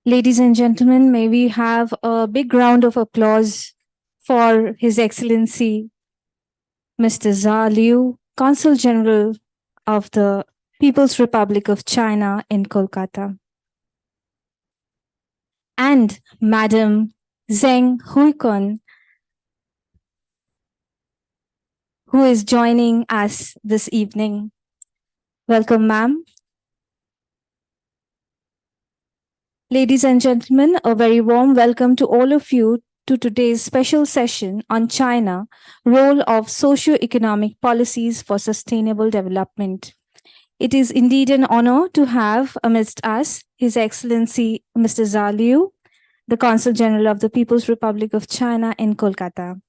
Ladies and gentlemen, may we have a big round of applause for His Excellency Mr. Zha Liu, Consul General of the People's Republic of China in Kolkata, and Madam Zheng Huikun, who is joining us this evening. Welcome, ma'am. Ladies and gentlemen, a very warm welcome to all of you to today's special session on China, role of socio-economic policies for sustainable development. It is indeed an honor to have amidst us His Excellency Mr. Zha Liu, the Consul General of the People's Republic of China in Kolkata.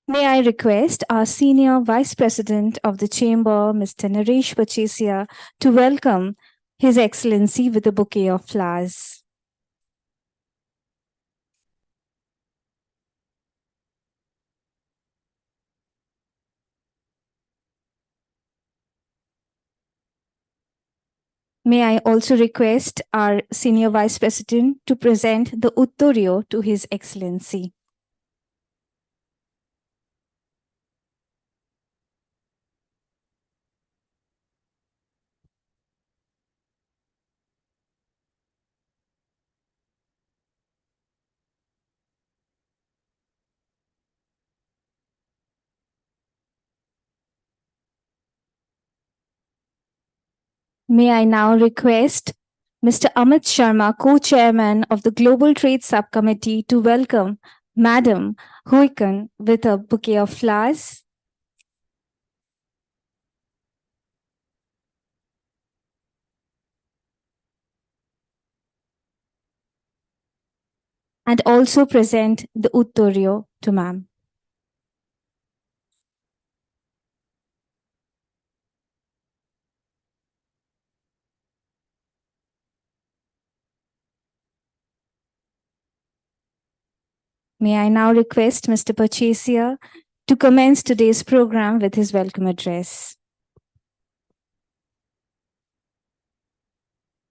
May I request our Senior Vice President of the Chamber, Mr. Naresh Pachesia, to welcome His Excellency with a bouquet of flowers. May I also request our Senior Vice President to present the Uttoryo to His Excellency. May I now request Mr. Amit Sharma, Co-Chairman of the Global Trade Subcommittee, to welcome Madam Huikun with a bouquet of flowers. And also present the Uttoryo to ma'am. May I now request Mr. Pachesia to commence today's program with his welcome address.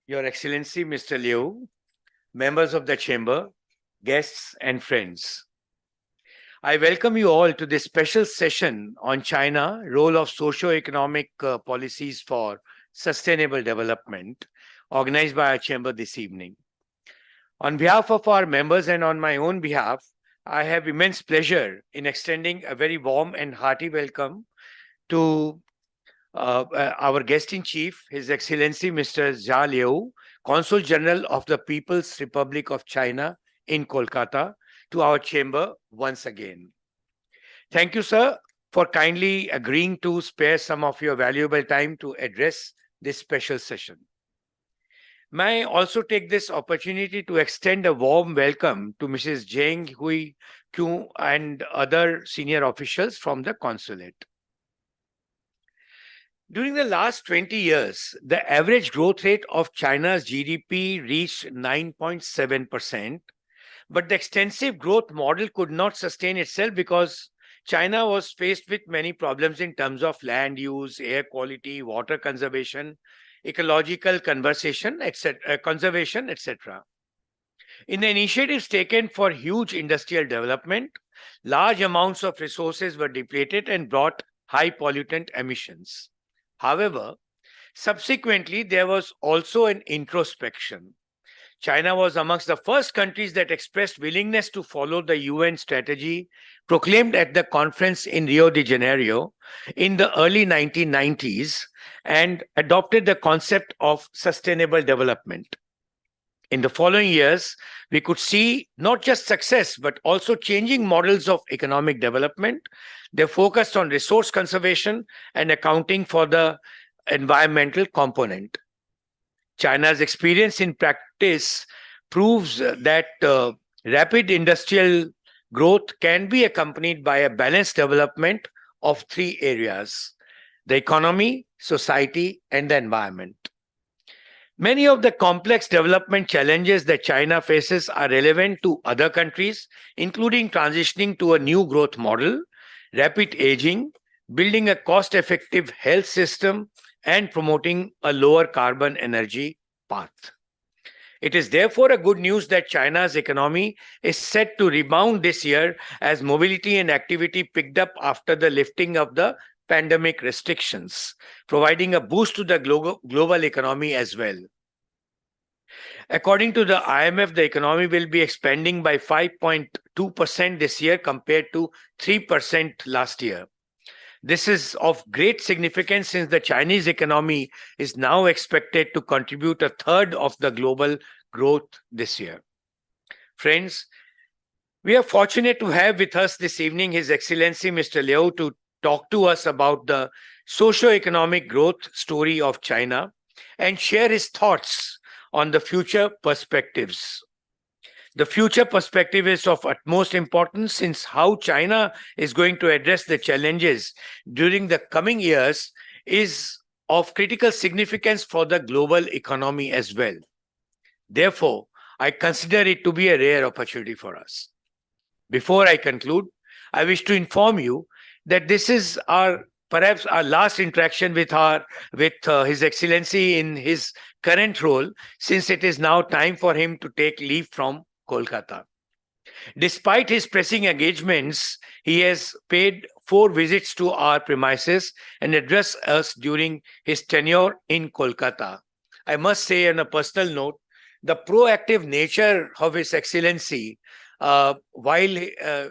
Your Excellency, Mr. Liu, members of the Chamber, guests and friends, I welcome you all to this special session on China, role of socio-economic policies for sustainable development, organized by our Chamber this evening. On behalf of our members and on my own behalf, I have immense pleasure in extending a very warm and hearty welcome to our guest-in-chief, His Excellency Mr. Zha Liu, Consul General of the People's Republic of China in Kolkata, to our chamber once again. Thank you, sir, for kindly agreeing to spare some of your valuable time to address this special session. May I also take this opportunity to extend a warm welcome to Mrs. Zheng Hui Q and other senior officials from the consulate. During the last 20 years, the average growth rate of China's GDP reached 9.7%, but the extensive growth model could not sustain itself because China was faced with many problems in terms of land use, air quality, water conservation, ecological conservation, etc. In the initiatives taken for huge industrial development, large amounts of resources were depleted and brought high pollutant emissions. However, subsequently, there was also an introspection. China was amongst the first countries that expressed willingness to follow the UN strategy proclaimed at the conference in Rio de Janeiro in the early 1990s and adopted the concept of sustainable development. In the following years, we could see not just success, but also changing models of economic development. They focused on resource conservation and accounting for the environmental component. China's experience in practice proves that rapid industrial growth can be accompanied by a balanced development of three areas: the economy, society, and the environment. Many of the complex development challenges that China faces are relevant to other countries, including transitioning to a new growth model, rapid aging, building a cost-effective health system, and promoting a lower carbon energy path. It is therefore a good news that China's economy is set to rebound this year as mobility and activity picked up after the lifting of the pandemic restrictions, providing a boost to the global economy as well. According to the IMF, the economy will be expanding by 5.2% this year compared to 3% last year. This is of great significance since the Chinese economy is now expected to contribute a third of the global growth this year. Friends, we are fortunate to have with us this evening His Excellency Mr. Liu to talk to us about the socio-economic growth story of China and share his thoughts on the future perspectives. The future perspective is of utmost importance since how China is going to address the challenges during the coming years is of critical significance for the global economy as well. Therefore, I consider it to be a rare opportunity for us. Before I conclude, I wish to inform you that this is perhaps our last interaction with His Excellency in his current role, since it is now time for him to take leave from Kolkata. Despite his pressing engagements, he has paid 4 visits to our premises and addressed us during his tenure in Kolkata. I must say, on a personal note, the proactive nature of His Excellency while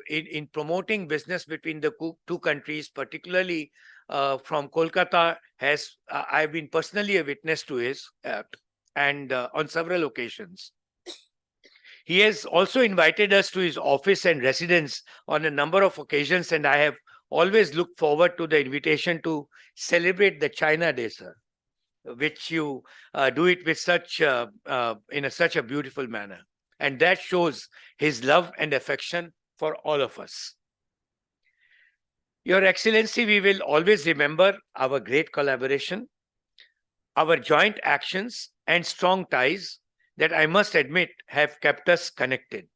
in promoting business between the two countries, particularly from Kolkata, I've been personally a witness to his and on several occasions. He has also invited us to his office and residence on a number of occasions, and I have always looked forward to the invitation to celebrate the China Day, sir, which you do it with such a beautiful manner. And that shows his love and affection for all of us. Your Excellency, we will always remember our great collaboration, our joint actions, and strong ties that I must admit have kept us connected.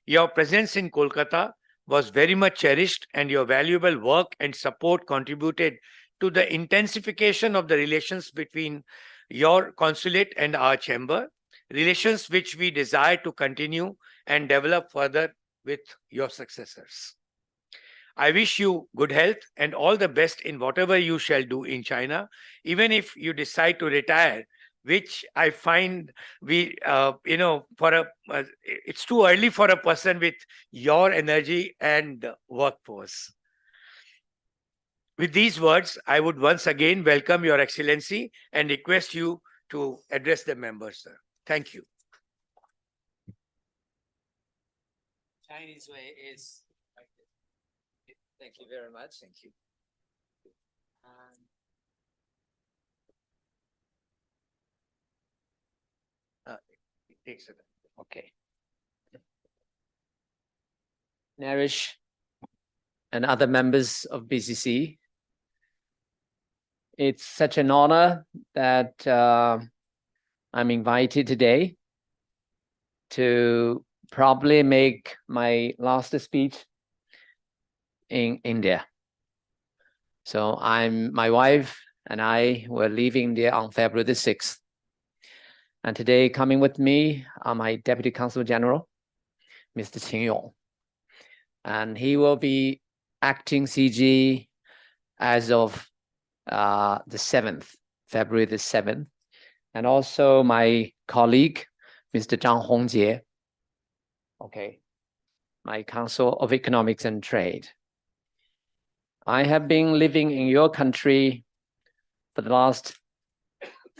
Your presence in Kolkata was very much cherished, and your valuable work and support contributed to the intensification of the relations between your consulate and our chamber, relations which we desire to continue and develop further with your successors. I wish you good health and all the best in whatever you shall do in China, even if you decide to retire, which I find it's too early for a person with your energy and workforce. With these words, I would once again welcome Your Excellency and request you to address the members, sir. Thank you. Chinese way is like this. Thank you very much. Thank you. Okay. Naresh and other members of BCC, it's such an honor that I'm invited today to probably make my last speech in India. So my wife and I were leaving India on February the 6th. And today coming with me are my Deputy Consul General, Mr. Qin Yong. And he will be acting CG as of the 7th, February the 7th. And also my colleague, Mr. Zhang Hongjie, okay, my Council of Economics and Trade. I have been living in your country for the last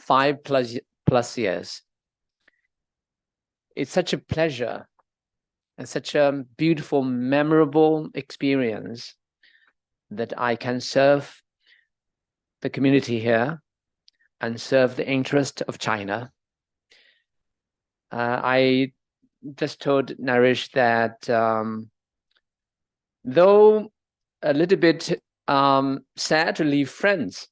5+ years. It's such a pleasure and such a beautiful, memorable experience that I can serve the community here and serve the interest of China. I just told Naresh that though a little bit sad to leave friends,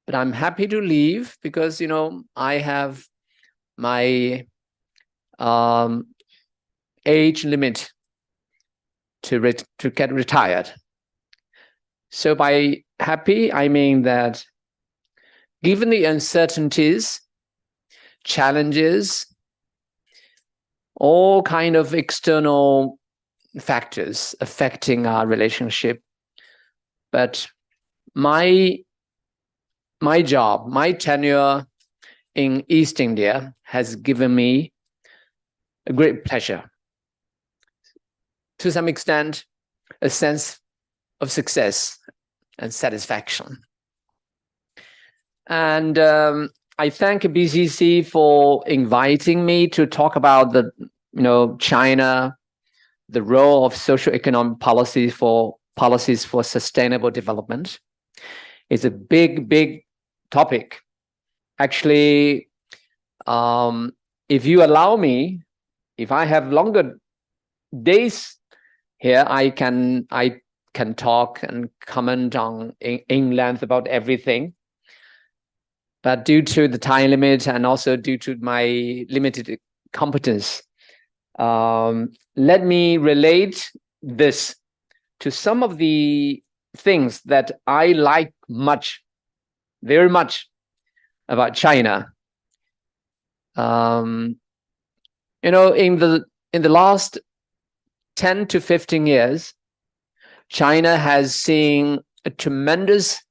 but I'm happy to leave because, you know, I have my age limit to get retired. So by happy, I mean that given the uncertainties, challenges, all kind of external factors affecting our relationship. But my job, my tenure in East India has given me a great pleasure. To some extent, a sense of success and satisfaction. And I thank BCC for inviting me to talk about the, China, the role of socio-economic policies for sustainable development. It's a big topic. Actually, if you allow me, if I have longer days here, I can talk and comment on in length about everything. But due to the time limit and also due to my limited competence, let me relate this to some of the things that I like very much about China. In the last 10 to 15 years, China has seen a tremendous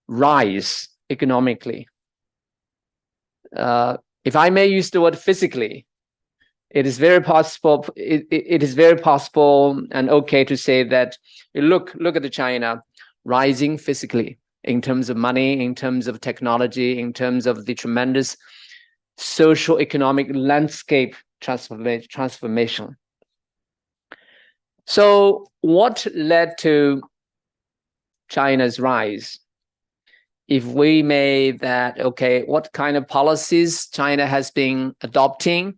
rise economically. If I may use the word physically, it is very possible. It is very possible and okay to say that look at the China rising physically in terms of money, in terms of technology, in terms of the tremendous social economic landscape transformation. So, what led to China's rise? If we made that, okay, what kind of policies China has been adopting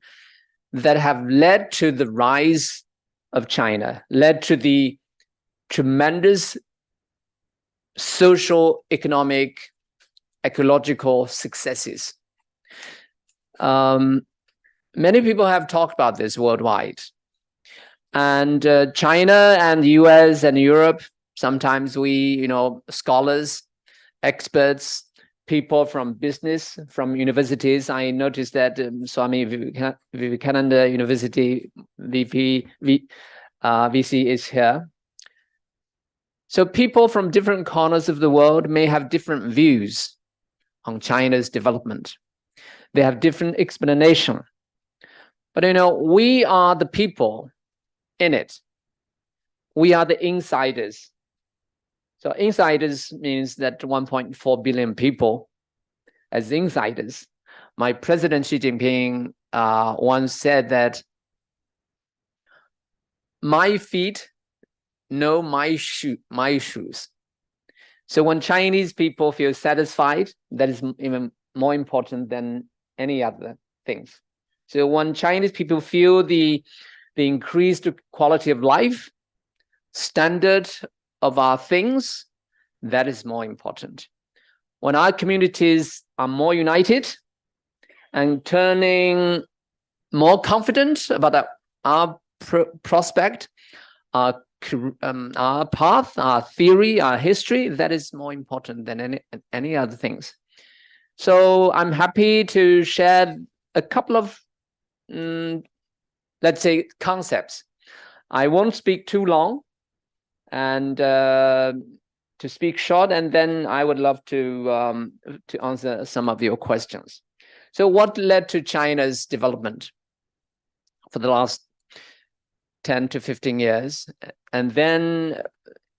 that have led to the rise of China, led to the tremendous social, economic, ecological successes. Many people have talked about this worldwide. And China and US and Europe, sometimes we, scholars, experts, people from business, from universities. I noticed that Swami Vivekananda University VC is here. So people from different corners of the world may have different views on China's development. They have different explanation. But we are the people in it. We are the insiders. So insiders means that 1.4 billion people as insiders. My President Xi Jinping once said that my feet know my shoes. So when Chinese people feel satisfied, that is even more important than any other things. So when Chinese people feel the increased quality of life, standard of our things, that is more important. When our communities are more united and turning more confident about our prospect, our path, our theory, our history, that is more important than any other things. So I'm happy to share a couple of, let's say, concepts. I won't speak too long, and to speak short, and then I would love to answer some of your questions. So what led to China's development for the last 10 to 15 years? And then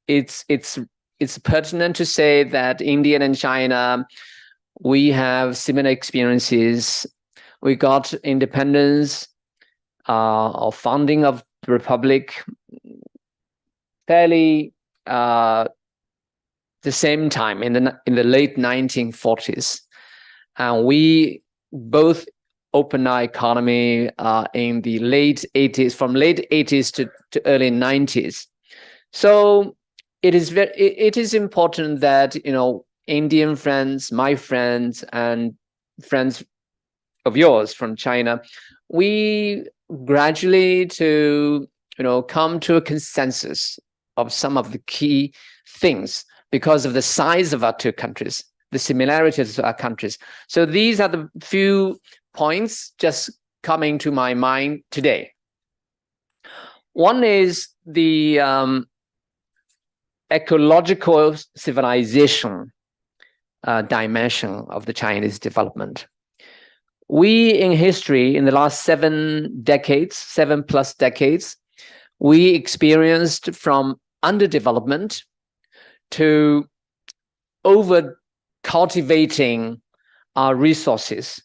it's pertinent to say that India and China, we have similar experiences. We got independence or founding of the Republic fairly the same time in the late 1940s, and we both opened our economy in the late 80s, from late 80s to early 90s. So it is important that Indian friends, my friends, and friends of yours from China, we gradually to come to a consensus of some of the key things because of the size of our two countries, the similarities of our countries. So these are the few points just coming to my mind today. One is the ecological civilization dimension of the Chinese development. We in history, in the last 7 plus decades, we experienced from underdevelopment to over cultivating our resources.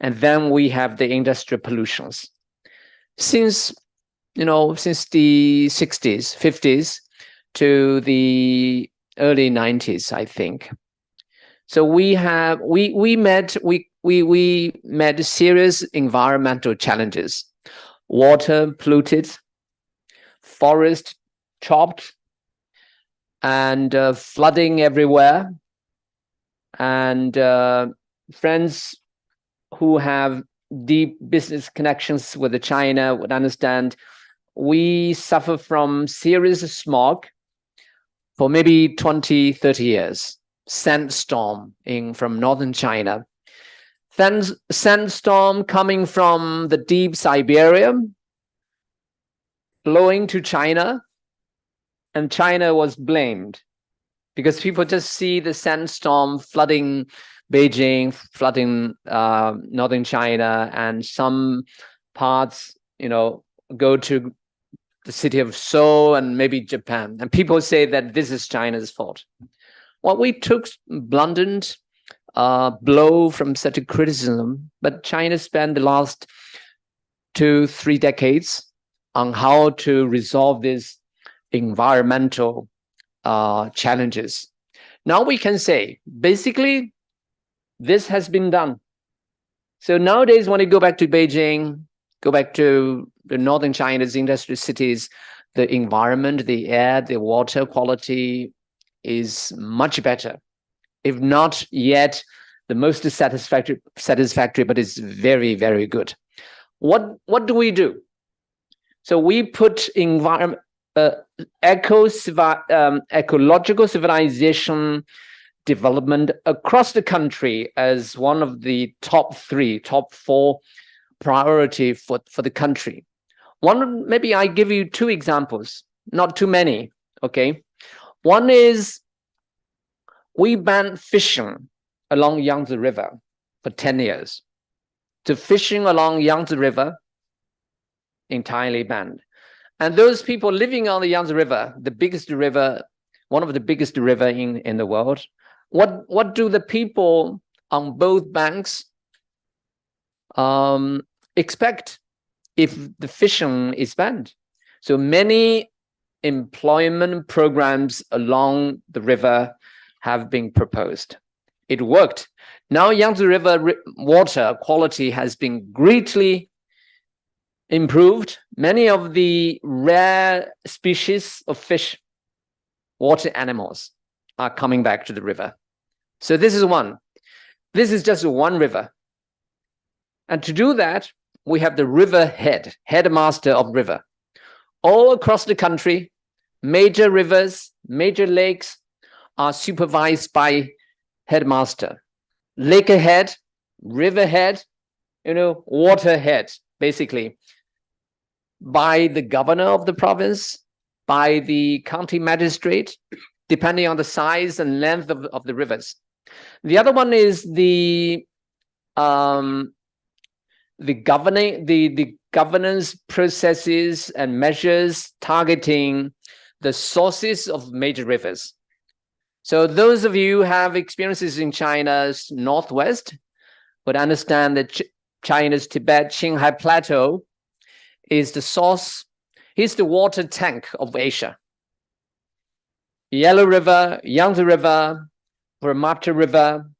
And then we have the industrial pollutions. Since the 60s, 50s to the early 90s, I think. So we met serious environmental challenges: water polluted, forest chopped, and flooding everywhere. And friends who have deep business connections with China would understand we suffer from serious smog for maybe 20, 30 years. Sandstorm from northern China. Then sandstorm coming from the deep Siberia, blowing to China, and China was blamed because people just see the sandstorm flooding Beijing, flooding northern China, and some parts, go to the city of Seoul and maybe Japan. And people say that this is China's fault. Well, we took blunted blow from such a criticism, but China spent the last 2-3 decades on how to resolve these environmental challenges. Now we can say, basically, this has been done. So nowadays, when you go back to Beijing, go back to the northern China's industrial cities, the environment, the air, the water quality is much better, if not yet the most satisfactory, but it's very, very good. What do we do? So we put ecological civilization development across the country as one of the top 4 priority for the country. Maybe I give you 2 examples, not too many, okay? One is we banned fishing along Yangtze River for 10 years. So fishing along Yangtze River, entirely banned. And those people living on the Yangtze River, the biggest river, one of the biggest river in the world, what do the people on both banks expect if the fishing is banned? So many employment programs along the river have been proposed. It worked. Now Yangtze River water quality has been greatly improved. Many of the rare species of fish, water animals, are coming back to the river. So this is one. This is just one river. And to do that, we have the river headmaster of river. All across the country, major rivers, major lakes are supervised by headmaster. Lake head, river head, water head, basically, by the governor of the province, by the county magistrate, depending on the size and length of the rivers. The other one is the governance processes and measures targeting the sources of major rivers. So those of you who have experiences in China's northwest would understand that China's Tibet Qinghai Plateau is the source, is the water tank of Asia. Yellow River, Yangtze River, Brahmaputra River,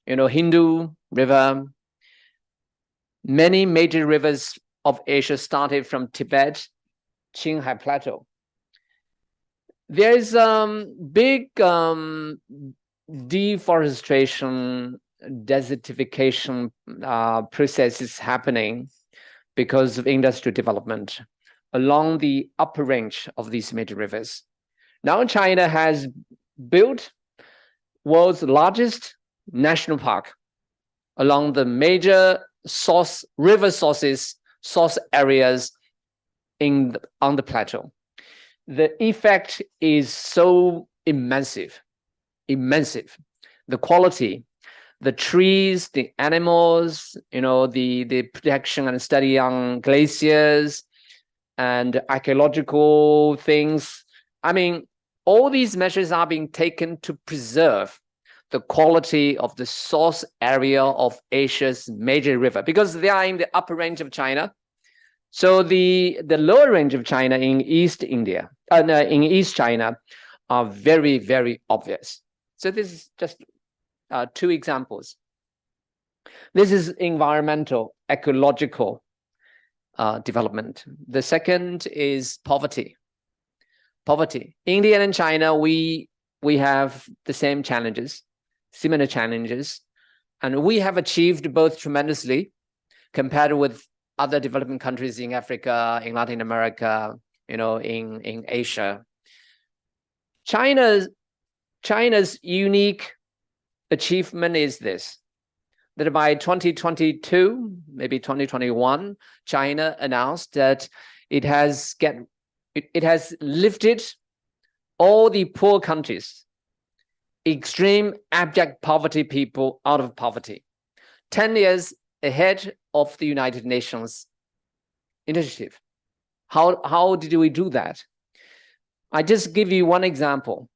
Hindu River. Many major rivers of Asia started from Tibet, Qinghai Plateau. There is big deforestation, desertification processes happening because of industrial development along the upper range of these major rivers. Now China has built world's largest national park along the major river sources, source areas on the plateau. The effect is so immense. The quality, the trees, the animals, the protection and study on glaciers and archaeological things. I mean, all these measures are being taken to preserve the quality of the source area of Asia's major river, because they are in the upper range of China. So the lower range of China in East China are very, very obvious. So this is just 2 examples. This is environmental, ecological development. The second is poverty. India and China, we have the same challenges, similar challenges, and we have achieved both tremendously compared with other developing countries in Africa, in Latin America, in Asia. China's unique achievement is this, that by 2022, maybe 2021, China announced that it has lifted all the poor countries, extreme abject poverty people out of poverty, 10 years ahead of the United Nations initiative. How did we do that? I just give you one example,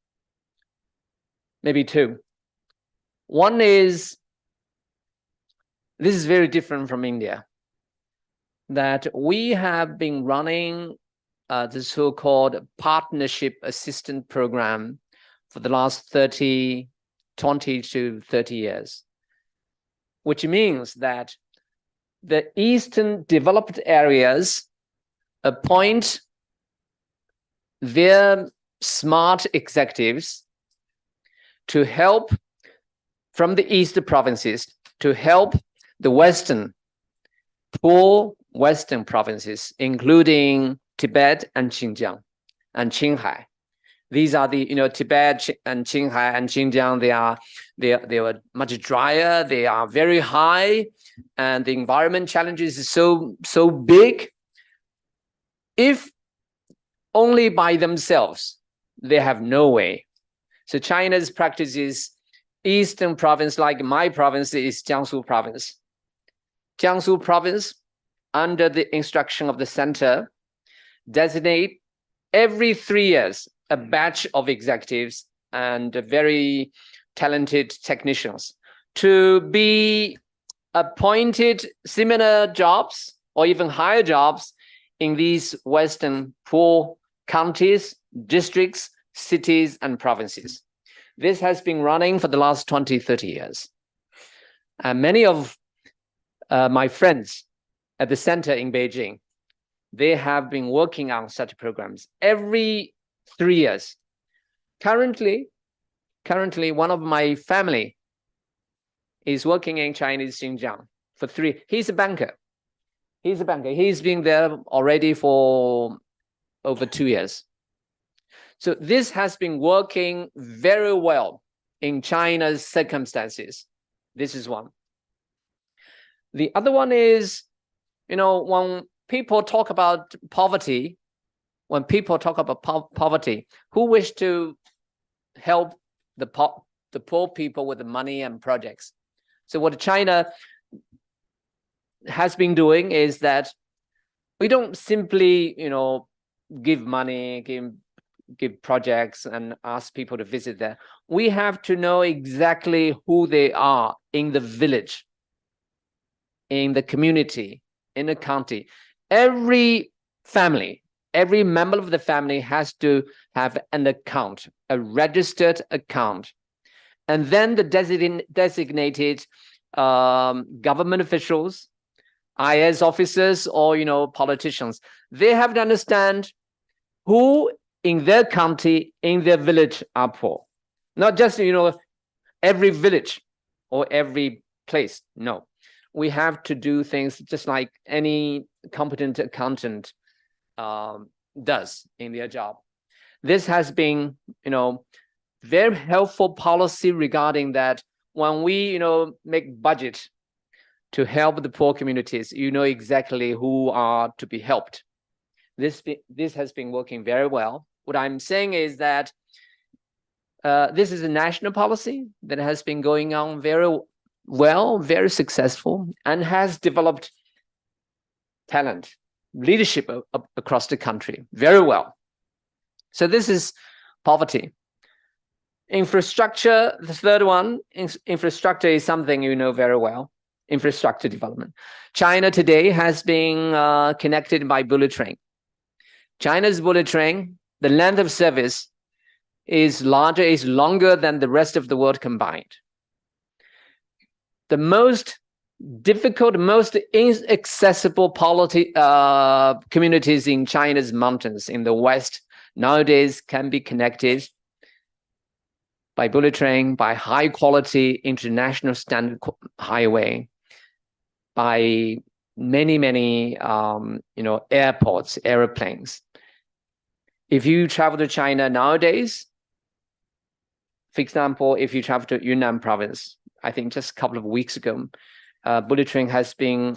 maybe 2. One is, this is very different from India, that we have been running the so-called partnership assistance program for the last 20 to 30 years, which means that the Eastern developed areas appoint their smart executives to help from the East provinces to help the poor Western provinces, including Tibet and Xinjiang and Qinghai. These are the, Tibet and Qinghai and Xinjiang, they were much drier, they are very high, and the environment challenges is so big. If only by themselves, they have no way. So China's practice is Eastern province, like my province is Jiangsu province. Jiangsu province, under the instruction of the center, designate every 3 years a batch of executives and very talented technicians to be appointed similar jobs or even higher jobs in these Western poor counties, districts, cities, and provinces. This has been running for the last 20, 30 years. And many of my friends at the center in Beijing, they have been working on such programs every 3 years. Currently, one of my family is working in Chinese Xinjiang for 3. He's a banker. He's been there already for over 2 years. So this has been working very well in China's circumstances. This is one. The other one is, when people talk about poverty, who wish to help the poor people with the money and projects? So what China has been doing is that we don't simply, give money, give projects and ask people to visit there. We have to know exactly who they are in the village, in the community, in the county. Every family, every member of the family has to have an account, a registered account. And then the designated government officials, IS officers, or politicians, they have to understand who in their county, in their village are poor. Not just, every village or every place. No, we have to do things just like any competent accountant does in their job. This has been, very helpful policy regarding that when we, make budget to help the poor communities. You know exactly who are to be helped. This has been working very well. What I'm saying is that this is a national policy that has been going on very well, very successful, and has developed talent, leadership across the country very well. So this is poverty. Infrastructure, the third one, infrastructure is something you know very well, infrastructure development. China today has been connected by bullet train. China's bullet train, the length of service is longer than the rest of the world combined. The most difficult, most inaccessible communities in China's mountains in the West nowadays can be connected by bullet train, by high quality international standard highway, by many airports, airplanes. If you travel to China nowadays, for example, if you travel to Yunnan province, I think just a couple of weeks ago, bullet train has been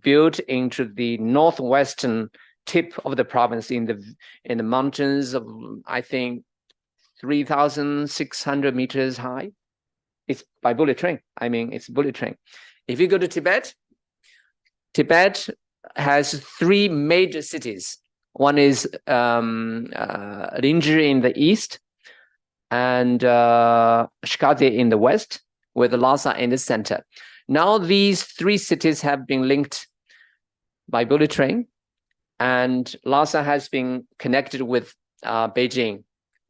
built into the northwestern tip of the province in the mountains of, I think, 3,600 meters high. It's by bullet train. I mean, it's bullet train. If you go to Tibet, Tibet has 3 major cities. One is Linzhi in the east, and Shkadi in the west, with Lhasa in the center. Now these 3 cities have been linked by bullet train, and Lhasa has been connected with Beijing,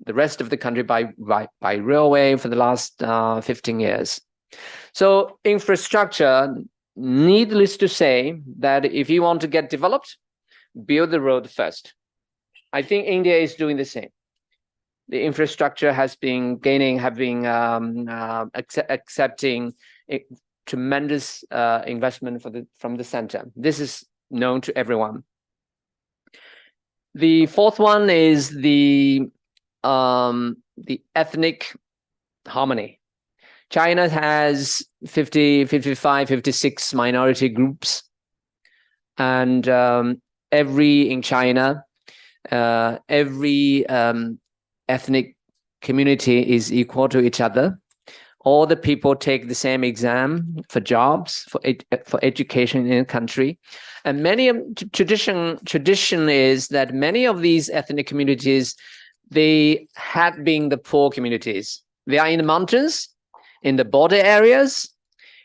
the rest of the country by railway for the last 15 years. So infrastructure, needless to say, that if you want to get developed, build the road first. I think India is doing the same. The infrastructure has been accepting a tremendous investment from the center. This is known to everyone. The fourth one is the ethnic harmony. China has 50, 55, 56 minority groups, and in China, every ethnic community is equal to each other. All the people take the same exam for jobs, for education in the country. And tradition is that many of these ethnic communities, they had been the poor communities. They are in the mountains, in the border areas,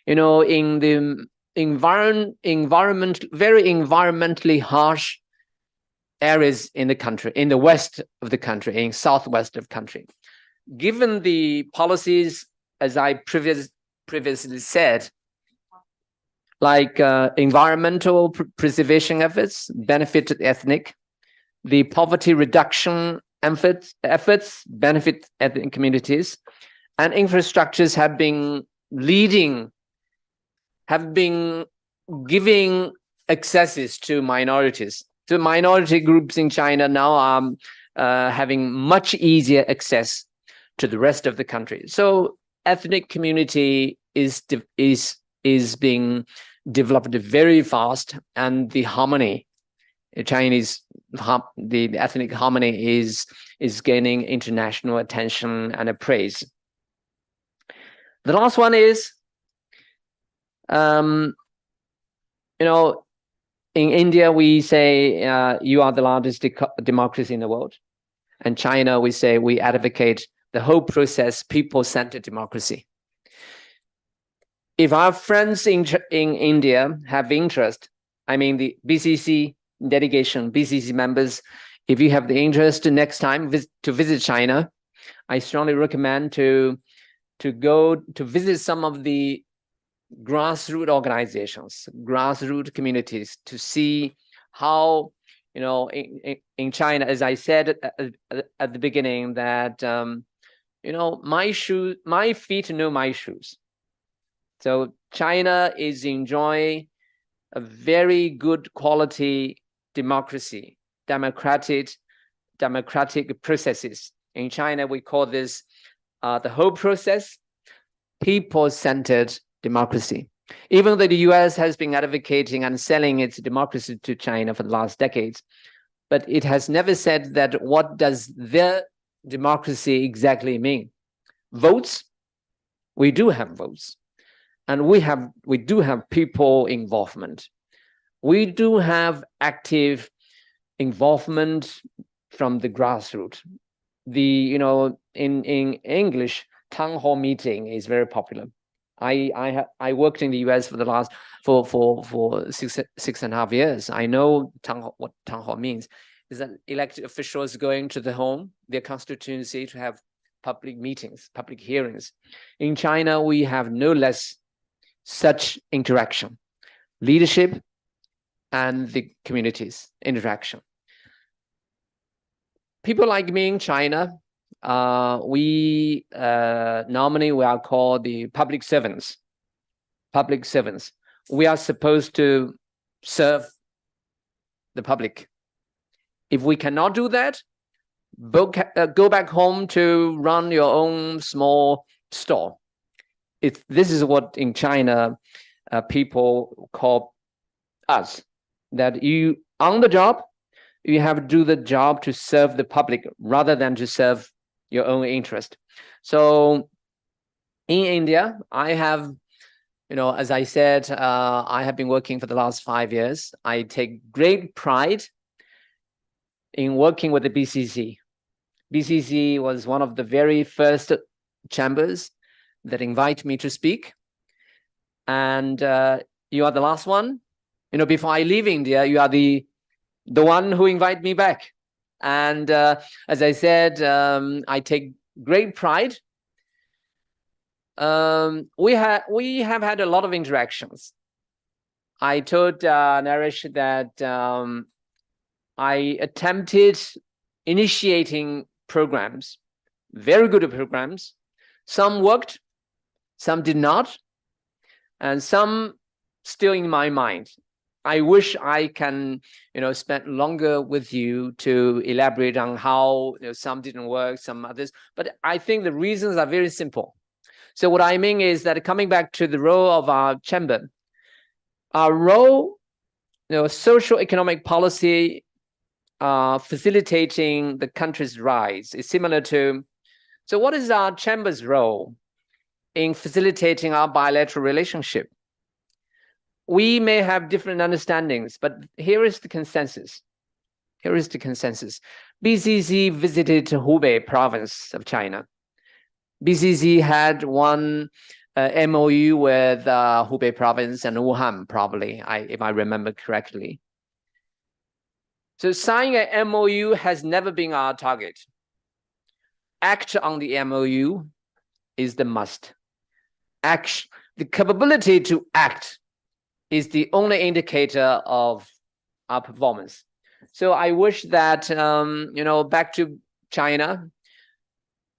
in the very environmentally harsh areas in the country, in the west of the country, in southwest of the country. Given the policies, as I previously said, like environmental preservation efforts benefit the ethnic, the poverty reduction efforts benefit ethnic communities, and infrastructures have been giving accesses to minorities. So minority groups in China now are having much easier access to the rest of the country. So ethnic community is being developed very fast, and the harmony, the ethnic harmony is gaining international attention and praise. The last one is, in India, we say you are the largest democracy in the world. And China, we say we advocate the whole process, people-centered democracy. If our friends in India have interest, I mean the BCC delegation, BCC members, if you have the interest next time to visit China, I strongly recommend to go to visit some of the grassroots organizations, grassroots communities, to see how, in China, as I said at the beginning, that my feet know my shoes. So China is enjoying a very good quality democracy, democratic processes. In China, we call this the whole process people-centered democracy. Even though the US has been advocating and selling its democracy to China for the last decades, but it has never said that what does their democracy exactly mean. Votes, we do have votes, and we do have people involvement. We do have active involvement from the grassroots. In English, town hall meeting is very popular. I worked in the US for the last for 6.5 years. I know what town hall means. Is that elected officials going to the home, their constituency, to have public meetings, public hearings. In China, we have no less such interaction, leadership and the communities interaction. People like me in China, we normally we are called the public servants. Public servants. We are supposed to serve the public. If we cannot do that, go back home to run your own small store. This is what in China people call us, that you on the job, you have to do the job to serve the public rather than to serve your own interest. So in India, I have, as I said, I have been working for the last 5 years. I take great pride in working with the BCC. BCC was one of the very first chambers that invite me to speak. And you are the last one. Before I leave India, you are the one who invite me back. And as I said, I take great pride. We have had a lot of interactions. I told Naresh that I attempted initiating programs, very good programs. Some worked, some did not, and some still in my mind. I wish I can, spend longer with you to elaborate on how some didn't work, some others. But I think the reasons are very simple. So what I mean is that coming back to the role of our chamber, our role, socio-economic policy facilitating the country's rise is similar to. So what is our chamber's role in facilitating our bilateral relationship? We may have different understandings, but here is the consensus. Here is the consensus. BCC visited Hubei province of China. BCC had one MOU with Hubei province and Wuhan, probably, if I remember correctly. So signing an MOU has never been our target. Act on the MOU is the must. The capability to act is the only indicator of our performance. So I wish that, back to China,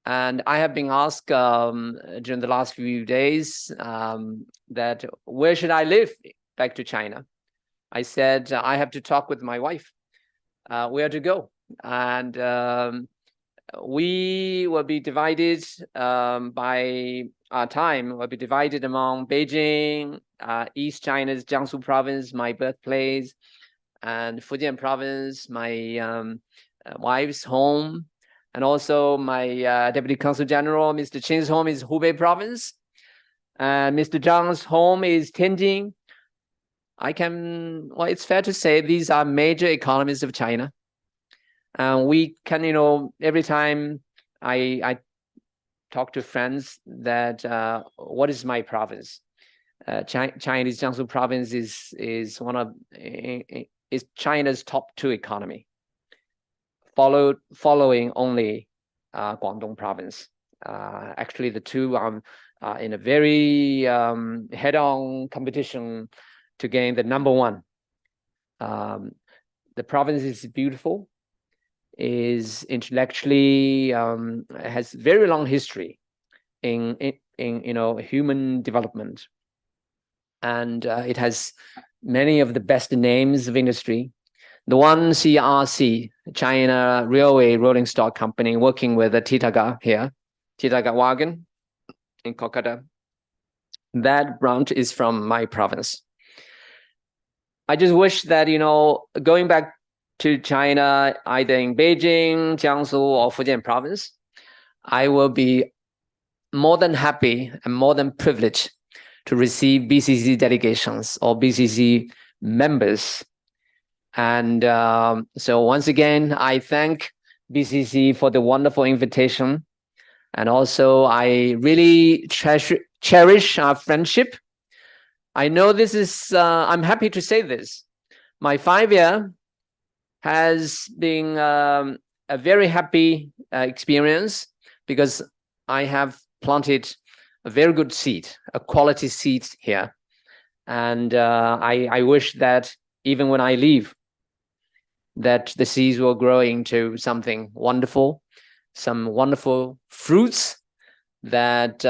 and I have been asked during the last few days that where should I live back to China? I said, I have to talk with my wife where to go. And we will be divided by our time, will be divided among Beijing, East China's Jiangsu province, my birthplace, and Fujian province, my wife's home, and also my Deputy Consul General, Mr. Qin's home is Hubei province, and Mr. Zhang's home is Tianjin. It's fair to say these are major economies of China. And we can, every time I talk to friends that what is my province? Chinese Jiangsu province is China's top 2 economy, following only Guangdong province. Actually, the two are in a very head-on competition to gain the number 1. The province is beautiful, is intellectually has very long history in human development, and it has many of the best names of industry. The one CRC, China Railway Rolling Stock Company, working with the Titaga here, Titaga Wagon in Kolkata. That branch is from my province. I just wish that, going back to China, either in Beijing, Jiangsu, or Fujian province, I will be more than happy and more than privileged to receive BCC delegations or BCC members. And so once again, I thank BCC for the wonderful invitation. And also, I really cherish our friendship. I know this is, I'm happy to say this. My 5-year has been a very happy experience because I have planted a very good seed, a quality seed here. And I wish that even when I leave, that the seeds will grow into something wonderful, some wonderful fruits that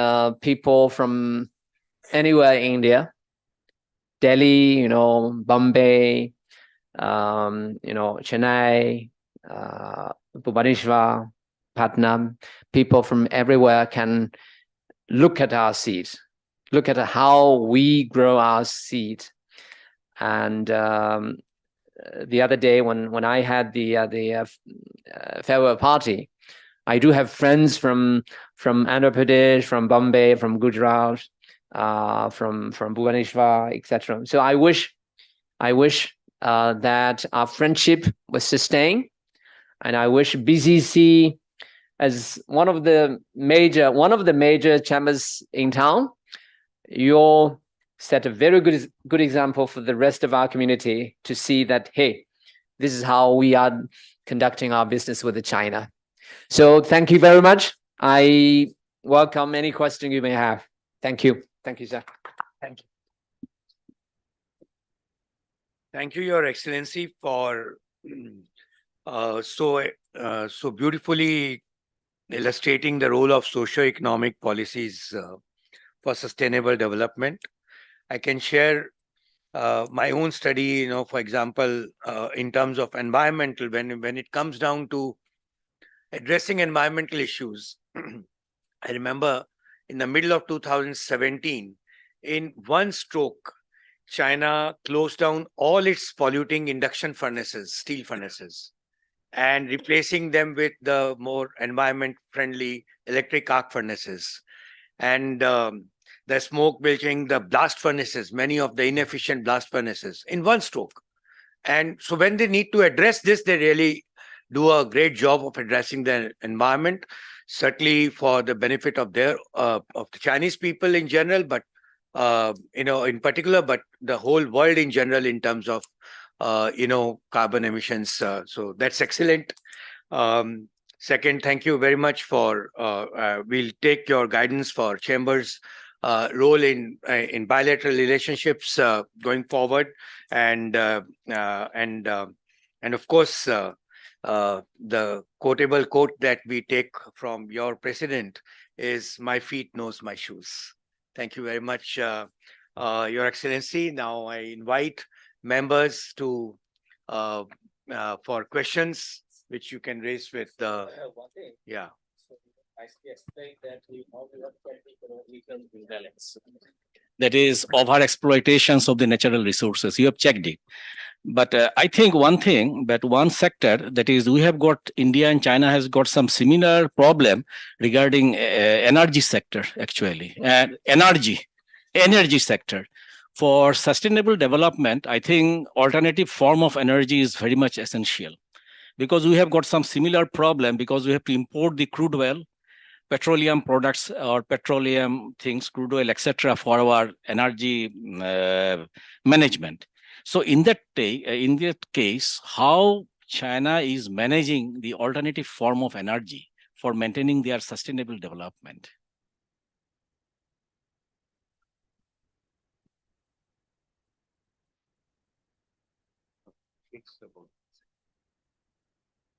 people from anywhere in India, Delhi, Bombay, Chennai, Bhubaneswar, Patna, people from everywhere can look at our seeds, look at how we grow our seed. And the other day when I had the farewell party, I do have friends from Andhra Pradesh, from Bombay, from Gujarat, from Bhubaneswar, etc. So I wish that our friendship will sustain, and I wish BCC, as one of the major chambers in town, you'll set a very good example for the rest of our community to see that, hey, this is how we are conducting our business with China. So thank you very much. I welcome any question you may have. Thank you. Thank you, sir. Thank you. Thank you, Your Excellency, for so beautifully illustrating the role of socio-economic policies for sustainable development. I can share my own study, for example, in terms of environmental, when it comes down to addressing environmental issues. I remember in the middle of 2017, in one stroke, China closed down all its polluting induction furnaces, steel furnaces, and replacing them with the more environment-friendly electric arc furnaces. And the smoke belching, the blast furnaces, many of the inefficient blast furnaces in one stroke. And so when they need to address this, they really do a great job of addressing the environment, certainly for the benefit of the Chinese people in general, but in particular, but the whole world in general in terms of carbon emissions. So that's excellent. Second, thank you very much for. We'll take your guidance for Chambers' role in bilateral relationships going forward, and of course the quotable quote that we take from your president is "My feet knows my shoes." Thank you very much, Your Excellency. Now I invite members to for questions which you can raise with the yeah. I explained that we have technical imbalance. That is over exploitations of the natural resources. You have checked it. But I think one thing, that one sector, that is, we have got, India and China has got some similar problem regarding energy sector, actually, and energy sector. For sustainable development, I think alternative form of energy is very much essential, because we have got some similar problem, because we have to import the crude oil, petroleum products or petroleum things, crude oil, etc., for our energy management. So in that case, how China is managing the alternative form of energy for maintaining their sustainable development?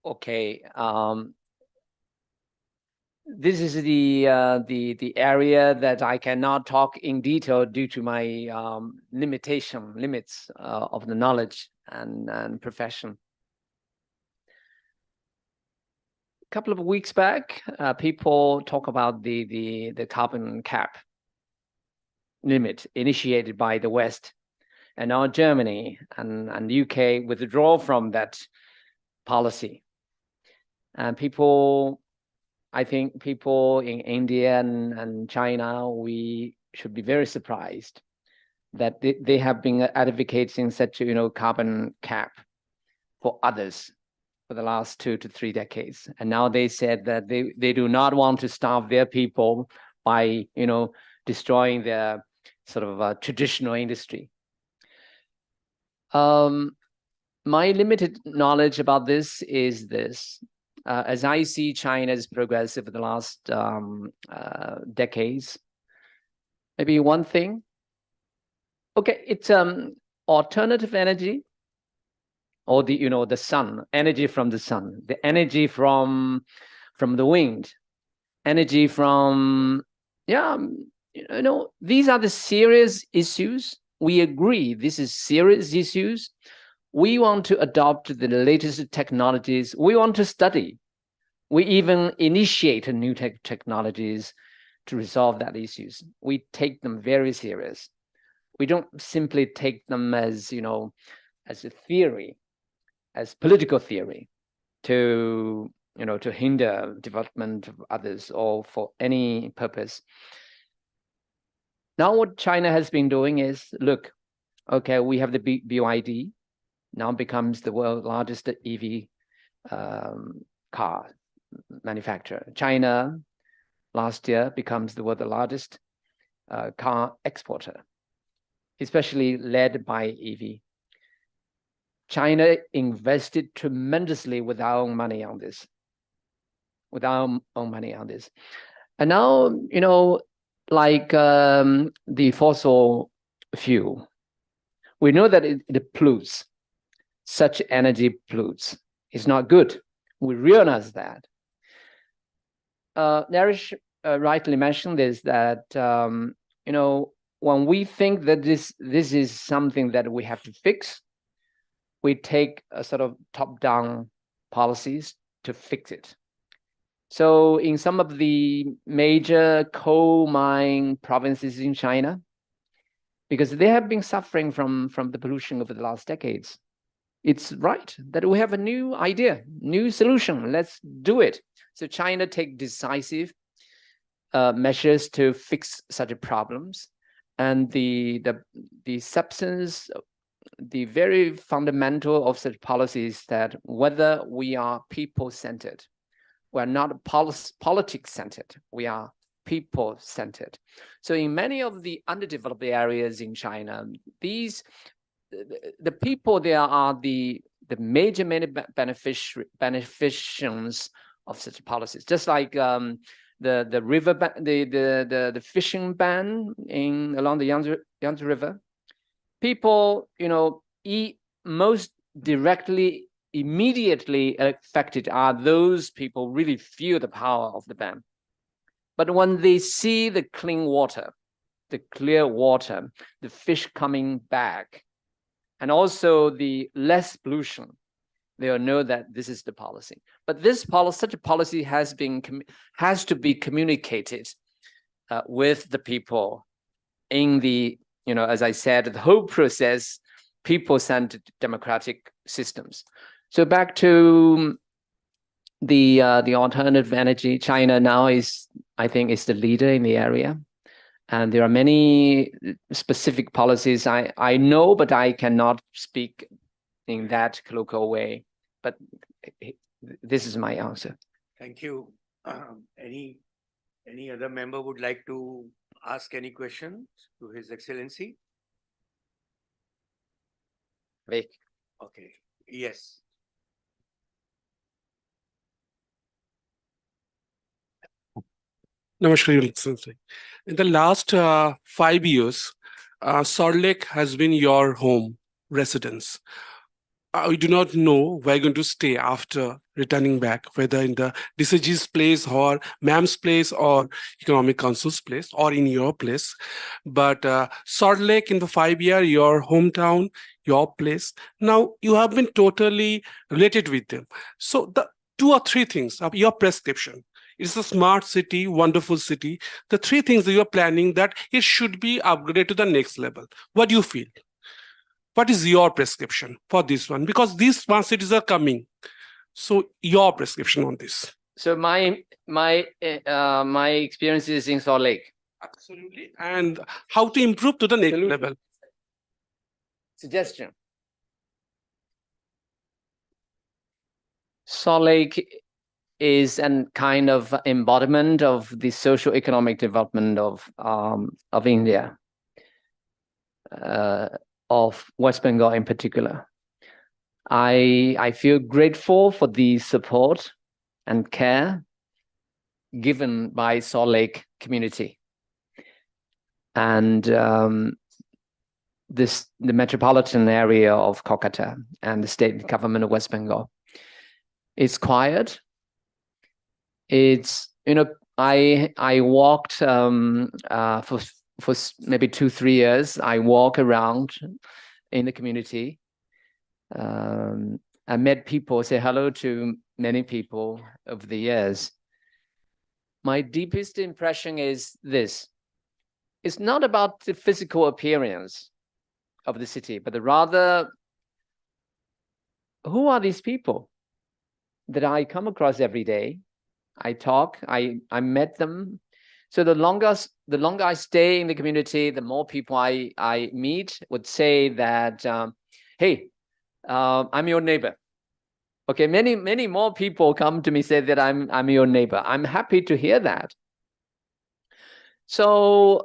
Okay. This is the area that I cannot talk in detail due to my limits of the knowledge and profession. A couple of weeks back, people talk about the carbon cap. limit initiated by the West, and now Germany and the UK withdraw from that policy. And I think people in India and China, we should be very surprised that they have been advocating such a carbon cap for others for the last 2 to 3 decades. And now they said that they do not want to starve their people by destroying their sort of traditional industry. My limited knowledge about this is this. As I see China's progress over the last decades, maybe one thing, okay, it's alternative energy, or the sun, energy from the sun, the energy from the wind, energy from, these are the serious issues. We agree this is serious issues. We want to adopt the latest technologies. We want to study. We even initiate new technologies to resolve that issues. We take them very serious. We don't simply take them as, as a theory, as political theory to hinder development of others or for any purpose. Now what China has been doing is, look, okay, we have the BYD, now becomes the world's largest EV car manufacturer. China last year becomes the world's largest car exporter, especially led by EV. China invested tremendously with our own money on this. And now, like the fossil fuel, we know that it pollutes. Such energy pollutes. It's not good. We realize that. Naresh rightly mentioned is that when we think that this is something that we have to fix, we take a sort of top-down policies to fix it. So in some of the major coal mine provinces in China, because they have been suffering from the pollution over the last decades, it's right that we have a new idea, new solution. Let's do it. So China take decisive measures to fix such problems, and the substance, the very fundamental of such policies, that whether we are people-centered, we're not politics-centered, we are people-centered. So in many of the underdeveloped areas in China, the people there are the major beneficiaries of such policies. Just like the river, the fishing ban along the Yangtze River, people most directly, immediately affected are those people really feel the power of the ban. But when they see the clean water, the clear water, the fish coming back, and also the less pollution, they'll know that this is the policy. But such a policy has to be communicated with the people in the, as I said, the whole process, people-centered democratic systems. So back to the alternative energy, China now I think is the leader in the area. And there are many specific policies I know, but I cannot speak in that colloquial way. But this is my answer. Thank you. Any other member would like to ask any questions to His Excellency? Vic. Okay. Yes. Namaskar, Your Excellency. In the last 5 years, Salt Lake has been your home residence. We do not know where you're going to stay after returning back, whether in the DCG's place or ma'am's place or Economic Council's place or in your place. But Salt Lake in the 5 year, your hometown, your place. Now you have been totally related with them. So the 2 or 3 things of your prescription It's a smart city, wonderful city. The three things that you are planning that it should be upgraded to the next level. What do you feel? What is your prescription for this one? Because these smart cities are coming. So your prescription on this. So my experience is in Salt Lake. Absolutely. And how to improve to the next level. Suggestion. Salt Lake is a kind of embodiment of the socio-economic development of India, of West Bengal in particular. I feel grateful for the support and care given by Salt Lake community and the metropolitan area of Kolkata and the state government of West Bengal. It's quiet. It's, I walked for maybe 2-3 years. I walk around in the community. I met people, say hello to many people over the years. My deepest impression is this. It's not about the physical appearance of the city, but rather, who are these people that I come across every day? I talk, I met them. So the longer I stay in the community, the more people I meet would say that, hey, I'm your neighbor. Okay, many more people come to me say that I'm your neighbor. I'm happy to hear that. So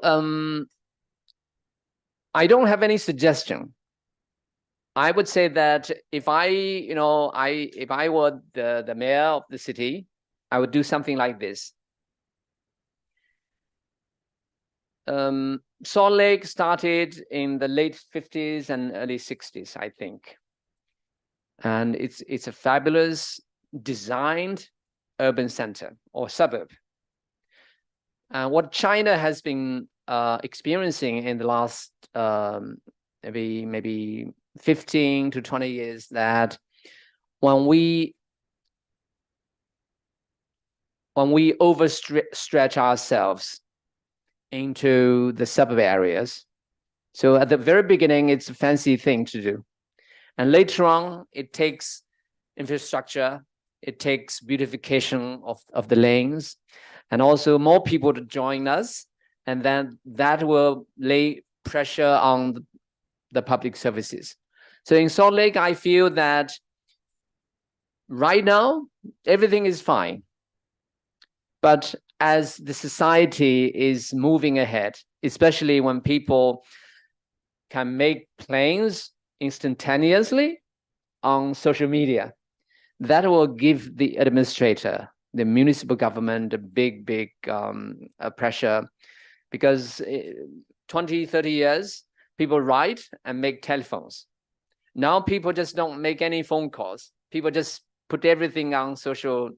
I don't have any suggestion. I would say that if I were the mayor of the city, I would do something like this. Salt Lake started in the late 50s and early 60s, I think. And it's a fabulous designed urban center or suburb. What China has been experiencing in the last maybe 15 to 20 years, that when we overstretch ourselves into the suburb areas, so at the very beginning, it's a fancy thing to do. And later on, it takes infrastructure, it takes beautification of the lanes, and also more people to join us. And then that will lay pressure on the public services. So in Salt Lake, I feel that right now, everything is fine. But as the society is moving ahead, especially when people can make plans instantaneously on social media, that will give the administrator, the municipal government, a big pressure, because 20-30 years people write and make telephones. Now people just don't make any phone calls. People just put everything on social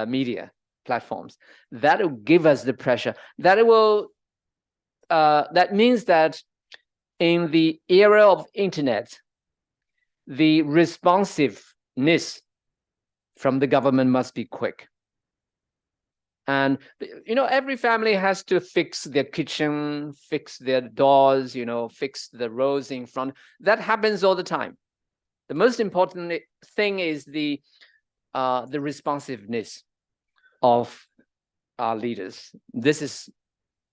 media platforms. That will give us the pressure. That means that in the era of internet, the responsiveness from the government must be quick. And every family has to fix their kitchen, fix their doors, fix the roads in front. That happens all the time. The most important thing is the responsiveness of our leaders. This is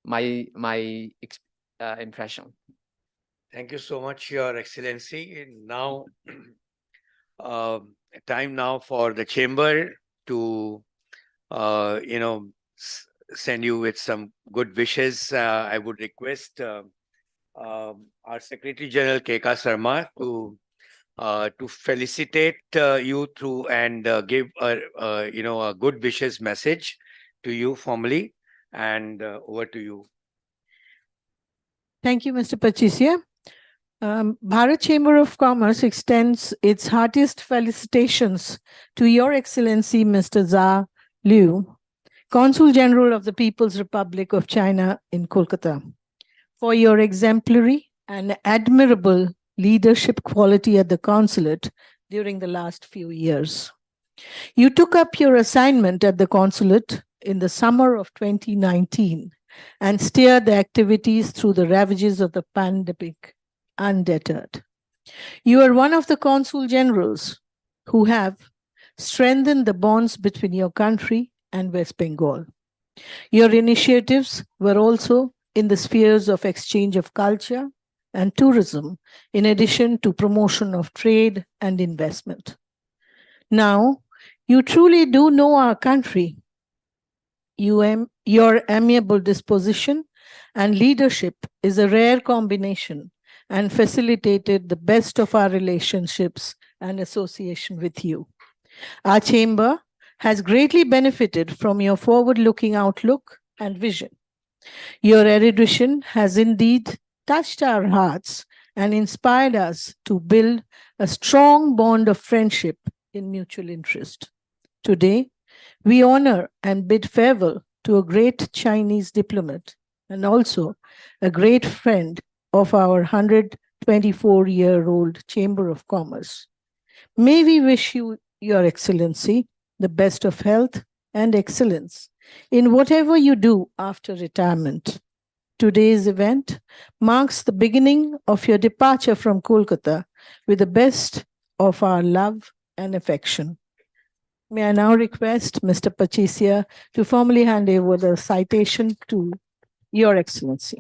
my impression. Thank you so much, Your Excellency. Now, time now for the chamber to, send you with some good wishes. I would request our Secretary General K.K. Sarma to felicitate you through and give a good wishes message to you formally. And over to you. Thank you, Mr. Pachisia. Bharat Chamber of Commerce extends its heartiest felicitations to Your Excellency Mr. Zha Liu, Consul General of the People's Republic of China in Kolkata, for your exemplary and admirable leadership quality at the consulate during the last few years. You took up your assignment at the consulate in the summer of 2019 and steer the activities through the ravages of the pandemic undeterred. You are one of the consul generals who have strengthened the bonds between your country and West Bengal. Your initiatives were also in the spheres of exchange of culture and tourism, in addition to promotion of trade and investment. Now, you truly do know our country. Your amiable disposition and leadership is a rare combination and facilitated the best of our relationships and association with you. Our chamber has greatly benefited from your forward-looking outlook and vision. Your erudition has indeed touched our hearts and inspired us to build a strong bond of friendship in mutual interest. Today, we honor and bid farewell to a great Chinese diplomat and also a great friend of our 124-year-old Chamber of Commerce. May we wish you, Your Excellency, the best of health and excellence in whatever you do after retirement. Today's event marks the beginning of your departure from Kolkata with the best of our love and affection. May I now request Mr. Pachesia to formally hand over the citation to Your Excellency.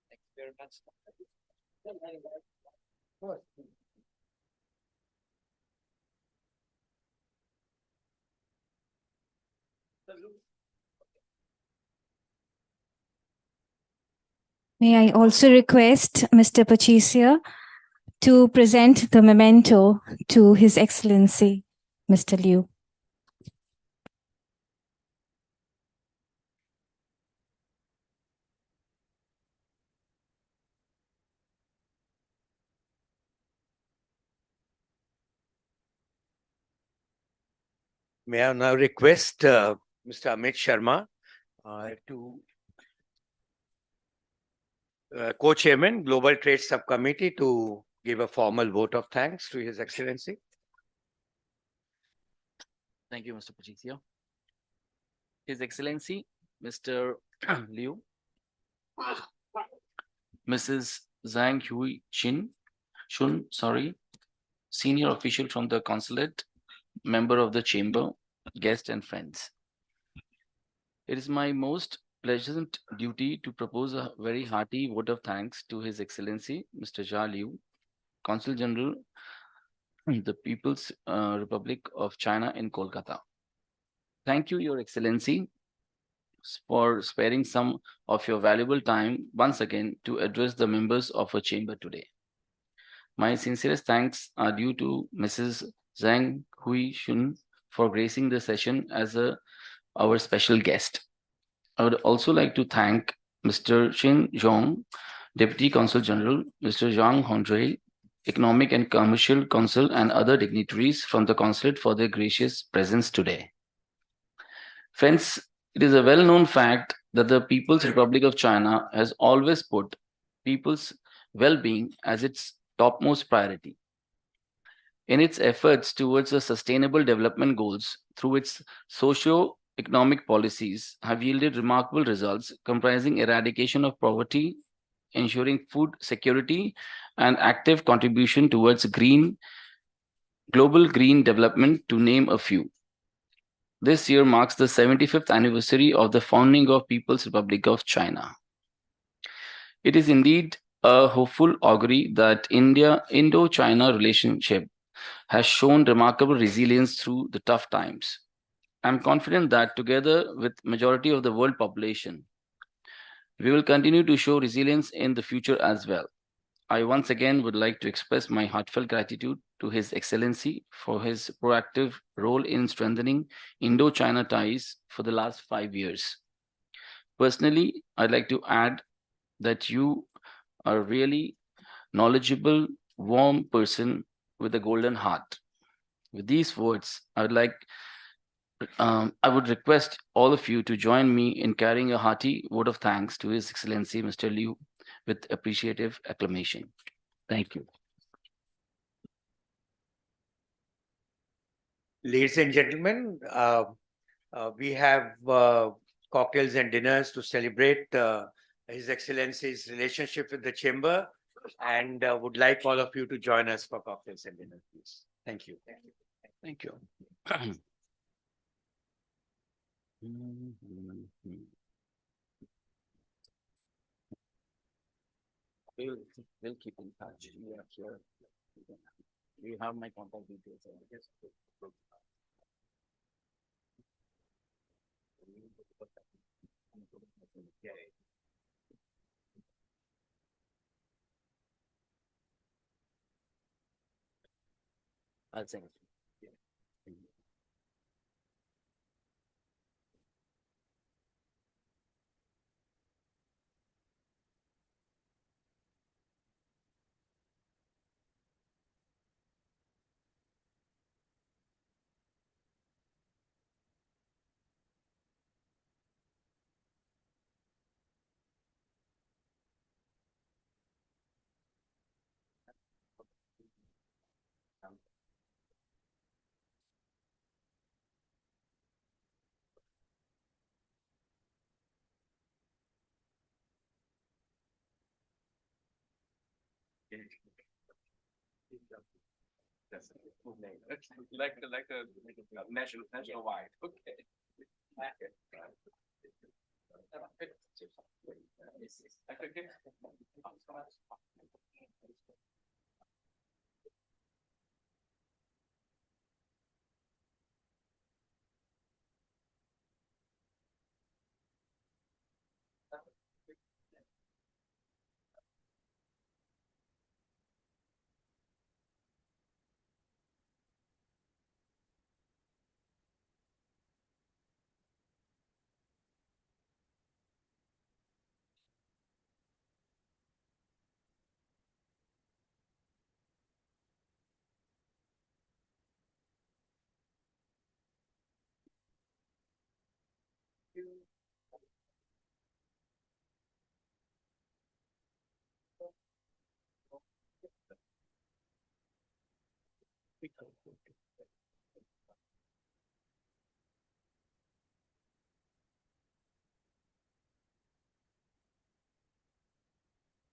Thank you very much. May I also request Mr. Pachesia to present the memento to His Excellency, Mr. Liu. May I now request Mr. Amit Sharma to co-chairman, Global Trade Subcommittee, to give a formal vote of thanks to His Excellency. Thank you, Mr. Pachesia. His Excellency, Mr. Liu, Mrs. Zhang Hui Shun, senior official from the consulate, member of the chamber, guests and friends. It is my most pleasant duty to propose a very hearty vote of thanks to His Excellency, Mr. Jia Liu, Consul General, the People's Republic of China in Kolkata. Thank you, Your Excellency, for sparing some of your valuable time once again to address the members of our chamber today. My sincerest thanks are due to Mrs. Zhang Hui Shun for gracing the session as our special guest. I would also like to thank Mr. Xin Zhong, Deputy Consul General, Mr. Zhang Hondrei, Economic and Commercial Council, and other dignitaries from the consulate for their gracious presence today. Friends, it is a well-known fact that the People's Republic of China has always put people's well-being as its topmost priority. In its efforts towards the sustainable development goals through its socio-economic policies have yielded remarkable results comprising eradication of poverty, ensuring food security, and active contribution towards global green development, to name a few. This year marks the 75th anniversary of the founding of People's Republic of China. It is indeed a hopeful augury that Indo-China relationship has shown remarkable resilience through the tough times. I'm confident that together with majority of the world population, we will continue to show resilience in the future as well. I once again would like to express my heartfelt gratitude to His Excellency for his proactive role in strengthening Indo-China ties for the last 5 years. Personally, I'd like to add that you are a really knowledgeable, warm person with a golden heart. With these words, I would request all of you to join me in carrying a hearty vote of thanks to His Excellency Mr. Liu with appreciative acclamation. Thank you. Ladies and gentlemen, we have cocktails and dinners to celebrate His Excellency's relationship with the Chamber, and would like all of you to join us for cocktails and dinner, please. Thank you. Thank you. We'll keep in touch. Yeah, sure. You have my contact details. I'll send it. Like a national wide. Okay.